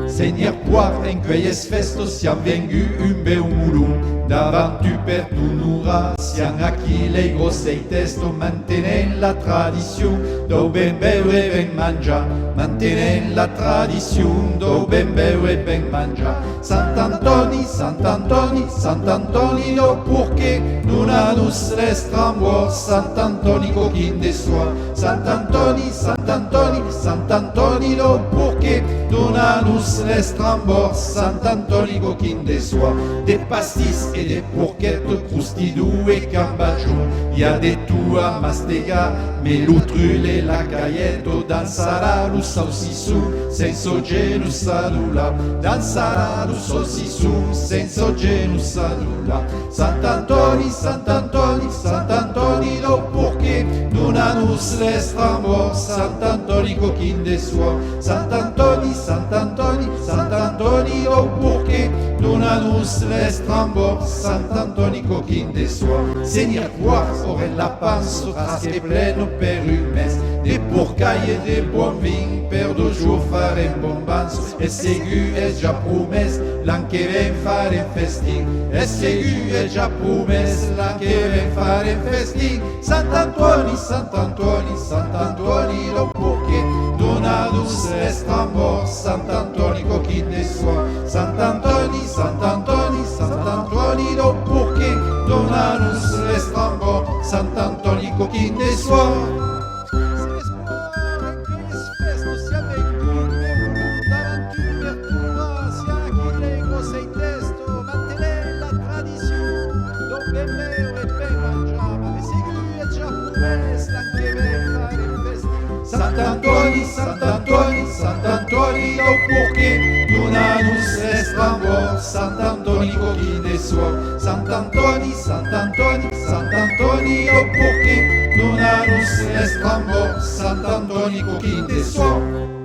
Seigneur quar en quelles festos siam vengu un beu mulum, davant tu per tu nura, siam aquí les grossei testo, mantenent la tradition, do ben beure ben mangia, mantenent la tradition, do ben beure ben mangia. Sant Antoni, Sant Antoni, Sant Antoni, do purché, donanus l'estrambor, Sant Antoni coquin de soie, Sant Antoni, Sant Antoni, Sant Antoni, do purché, donanus l'estrambor, Sant Antoni coquin de soie, des pastis et des pourquettes, croustidou et cambaggio, y a des tout à mastigar, mais l'outrule et la caillette, dansara lo saucissou, senza genu salula, dansara lo saucissou, senza genu salula. Sant Antoni, Sant Antoni, Sant Antoni, do purché, donanus l'estrambor, Sant Antoni coquin de soie, Sant Antoni, Sant Antoni, Sant Antoni, do purché, donanus l'estrambor, Sant Antoni coquin de soie. Seigneur quar aurait la panse rasque pleno per un mes, de porcaille et de bon vin, per 2 jours farem bon banso, e segu è già promes, l'an che ven farem festin, e segu è già promes, l'an che ven farem festin. Sant Antoni, Sant Antoni, Sant Antoni, lo purché, donanus l'estrambor, Sant Antoni coquin de soie, Sant Antoni, Sant Antoni, Sant Antoni, lo purché, donanus l'estrambor, Sant Antoni coquin de soie. Sant Antoni, Sant Antoni, Sant Antoni, do purché, donanus l'estrambor, Sant Antoni coquin de soie, Sant Antoni, Sant Antoni, Sant Antoni, do purché, donanus l'estrambor, Sant Antoni coquin de soie.